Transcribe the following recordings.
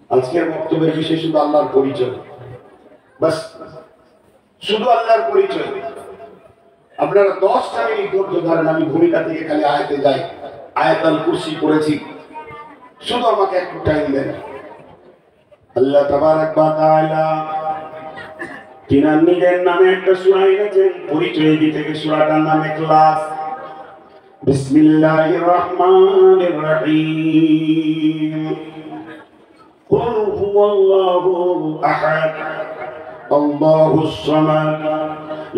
আজকের বক্তব্যের বিষয় শুধু আল্লাহর পরিচয়, বাস, শুধু আল্লাহর পরিচয়। আপনারা 10টা মিনিট ধৈর্য ধরেন, আমি ভূমিকা থেকে খালি আয়াতে যাই। আয়াতুল কুরসি পড়েছি, শুধু আমাকে একটু টাইম দেন। আল্লাহ তাবারক ওয়া তাআলা তিনার নিজের নামে একটা সূরা এনেছেন, পরিচয় দিতে গিয়ে সূরাটার নাম ইখলাস। বিসমিল্লাহির রহমানির রহিম। কুল হুয়াল্লাহু আহাদ আল্লাহুস সামাদ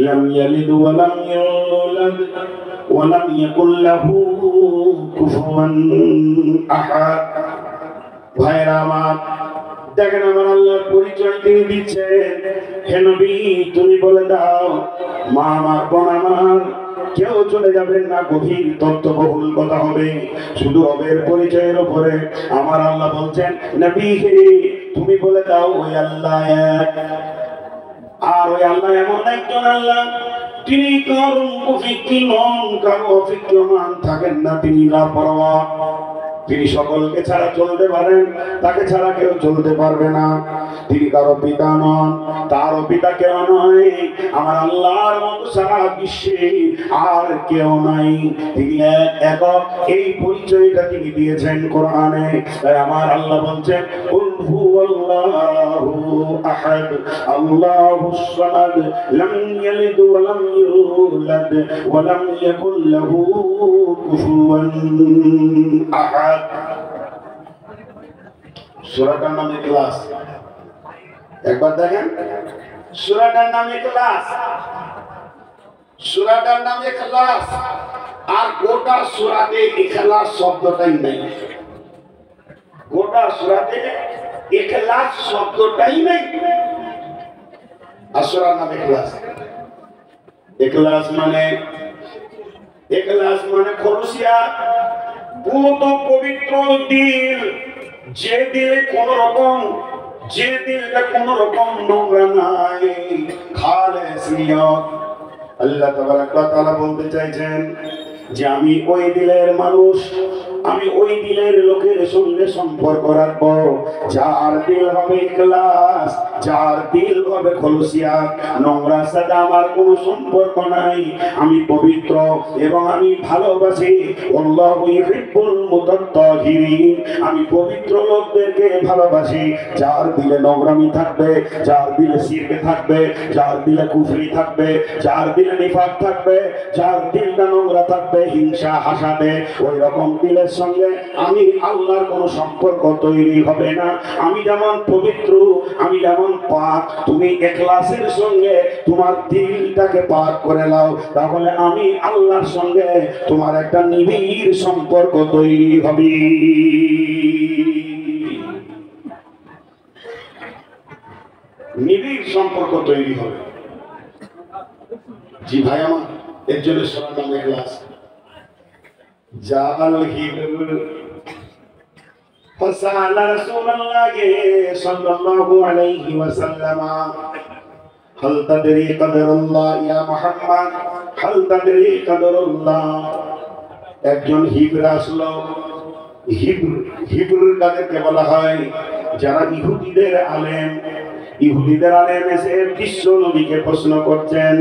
লাম ইয়ালিদ ওয়া লাম ইউলাদ ওয়া লাম ইয়াকুল লাহু কুফুয়ান আহাদ। ভাইরা আমার, দেখেন আমার আল্লাহর পরিচয় তিনি দিচ্ছেন। হে নবী, তুমি বলে দাও, মা আমার, বোন আমার, কেউ চলে যাবেন না, গভীর তত্ত্ববহুল কথা হবে, শুধু রবের পরিচয়ের উপরে। আমার আল্লাহ বলছেন, নবী হে, তুমি বলে দাও ওই আল্লাহ এক। আর ওই আল্লাহ এমন একজন আল্লাহ, তিনি কারো অভিজ্ঞ নন, কারো অভিজ্ঞমান থাকেন না, তিনি লাপরওয়া। তিনি সকলকে ছাড়া চলতে পারেন, তাকে ছাড়া কেউ চলতে পারবে না। তিনি কারো পিতা নন, তারও পিতা কেউ নয়। আমার আল্লাহর মতো সারা বিশ্বে আর কেউ নাই। তিনি একক, এই পরিচয়টা তিনি দিয়েছেন কোরআনে। তাই আমার আল্লাহ বলছেন, কুল হুয়াল্লাহু আহাদ আল্লাহুস সামাদ লাম ইয়ালিদ ওয়া লাম ইউলাদ ওয়া লাম ইয়াকুল লাহু কুফুয়ান আহাদ। সূরাটার নাম ইখলাস। একবার দেখেন, সূরাটার নাম ইখলাস, সূরাটার নাম ইখলাস। আর গোটা সূরাতে ইখলাস শব্দটাই নেই, গোটা সূরাতে ইখলাস শব্দটাই নেই। আর সূরার নাম ইখলাস। ইখলাস মানে, ইখলাস মানে খলুসিয়াত, পুত পবিত্র দিল, যে দিলে কোন রকম, যে দিলটা কোন রকম নোংরা নাই, খালেস নিয়ত। আল্লাহ তাবারক ওয়া তাআলা বলতে চাইছেন যে আমি ওই দিলের মানুষ, আমি ওই দিলের লোকের সঙ্গে সম্পর্ক রাখবো যার দিল হবে ইখলাস, যার দিল হবে খলুসিয়াত। নোংরার সাথে আমার কোনো সম্পর্ক নাই, আমি পবিত্র এবং আমি ভালোবাসি। আল্লাহু ইউহিব্বুল মুতাত্তাহিরিন, আমি পবিত্র লোকদেরকে ভালোবাসি। যার দিলে নোংরামি থাকবে, যার দিলে শিরক থাকবে, যার দিলে কুফরি থাকবে, যার দিলে নিফাক থাকবে, যার দিলটা নোংরা থাকবে, হিংসা হাসাদে, ওই রকম দিলের সঙ্গে আমি আল্লাহর কোনো সম্পর্ক তৈরি হবে না। আমি যেমন পবিত্র, আমি যেমন পাক, তুমি ইখলাসের সঙ্গে তোমার দিলটাকে পাক করে নাও, তাহলে আমি আল্লাহর সঙ্গে তোমার একটা নিবিড় সম্পর্ক তৈরি হবে। নিবিড় সম্পর্ক তৈরি হবে। জি ভাই আমার, এর জন্য সবার নাম ইখলাস। জাল হিবর فسأل رسول الله صلى الله عليه وسلم هل تدري قدر الله يا محمد هل تدري قدر الله। একজন হিবর আসলো। হিবর তাদেরকে বলা হয় যারা ইহুদিদের আলেম। ইহুদিদের আলেম এসে বিশ্ব নবীকে প্রশ্ন করছেন,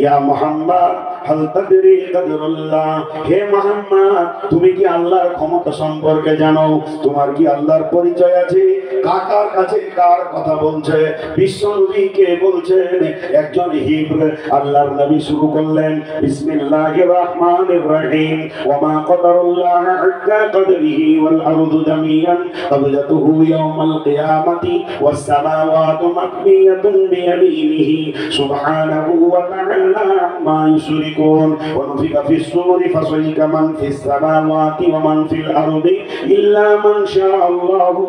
ইয়া মুহাম্মদ হাল তাদরি কদরুল্লাহ, হে মুহাম্মদ তুমি কি আল্লাহর ক্ষমতা সম্পর্কে জানো? তোমার কি আল্লাহর পরিচয় আছে? কার কাছে কার কথা বলছে? বিশ্ব নবীকে বলছেন একজন হিব্র। আল্লাহর নবী শুরু করলেন, বিসমিল্লাহির রহমানির রহিম, ওয়া মা কদরুল্লাহ হাক্কা কদরিহি ওয়াল আরদু জামিআন ক্বাবলাতুহু ইয়াওমাল কিয়ামাতি ওয়াস সামাওয়াতু মাকবিয়াতুন বিয়ামিনিহি সুবহানাহু ওয়া তাআলা আম্মা ইউশরিকুন ওয়া নুফিখা ফিস সূরি ফাসাইকা মান ফিস সামাওয়াতি ওয়া মান ফিল আরদি ইল্লা মান শাআল্লাহু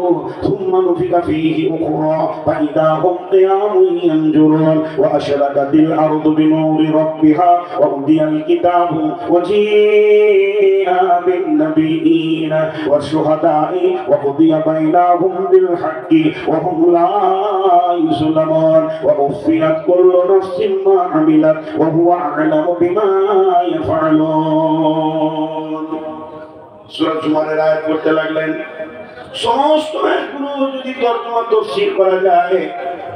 থুম্মা নুফিখা ফীহি উখরা ফাইদা হুম কিয়ামুন ইয়ানজুরুন ওয়া আশরাকাতিল আরদু বিনূরি রাব্বিহা ওয়া উদিয়াল কিতাবু ওয়া জিআ বিন নাবিয়িনা ওয়াশ শুহাদা'i ওয়া কুদিয়া বাইনাহুম বিল হাক্কি ওয়া হুম লা ইউযলামুন ওয়া উফিয়াত কুল্লু নাফসিন মা আমিলাত ওয়া হুয়া আ'লামু বিমা ইয়াফআলুন। সূরা জুমারের আয়াত পড়তে লাগলেন, সমস্ত আয়াতগুলো যদি তর্জমা তাফসীর করা যায়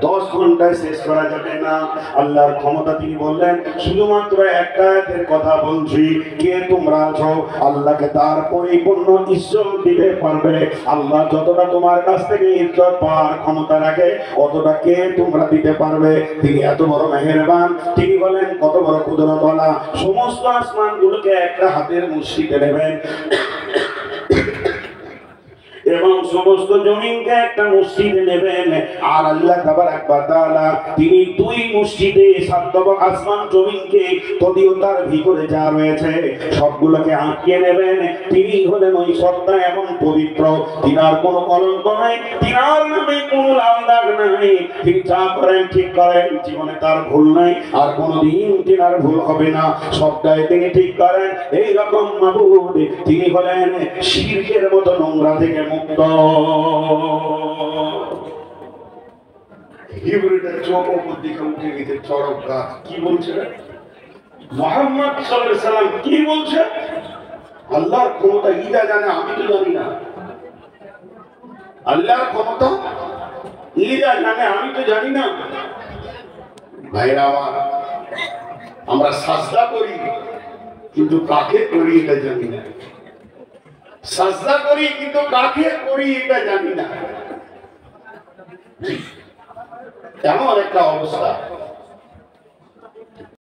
10 ঘন্টায় শেষ করা যাবে না। আল্লাহর ক্ষমতা তিনি বললেন শুধুমাত্র একটা আয়াতের কথা বলছি, কে তোমরা আছো আল্লাহকে তার পরিপূর্ণ ইজ্জত দিতে পারবে? আল্লাহ যতটা তোমার কাছ থেকে ইজ্জত পাওয়ার ক্ষমতা রাখে অতটা কে তোমরা দিতে পারবে? তিনি এত বড় মেহেরবান, তিনি বলেন কত বড় কুদরতওয়ালা। সমস্ত আসমানগুলোকে একটা হাতের মুষ্টিতে নেবেন এবং সমস্ত জমিনকে একটা মসজিদে নেবেন। আর আল্লাহ তাবারাক ওয়া তাআলা তিনি দুই মসজিদে সাতবক আসমান জমিনকে তদিও তার ভিতরে যা রয়েছে সবগুলোকে আঁকিয়ে নেবেন। তিনি হলেন ওই সত্তা এবং পবিত্র, তিনার কোনো কলঙ্ক নাই, তিনার নামে কোনো লাল দাগ নাই। তিনি যা করেন ঠিক করেন, জীবনে তার ভুল নাই, আর কোনোদিন তিনার ভুল হবে না, সবটাই তিনি ঠিক করেন। এই রকম মাবুদ তিনি হলেন শিরকের মতো নোংরা থেকে মুক্ত। হিব্রুদের চোখ উপর দিকে উঠে গেছে চড়ক গাছ। কি বলছে মুহাম্মদ সাল্লাল্লাহু আলাইহি সাল্লাম? কি বলছে? আল্লাহর ক্ষমতা ইদা জানে, আমি তো জানি না। আল্লাহর ক্ষমতা ইদা জানে, আমি তো জানি না। ভাইরা আমার, আমরা সাজদা করি কিন্তু কাকে করি এটা জানি না। সাজদা করি কিন্তু কাকে করি এটা জানি না। এমন একটা অবস্থা।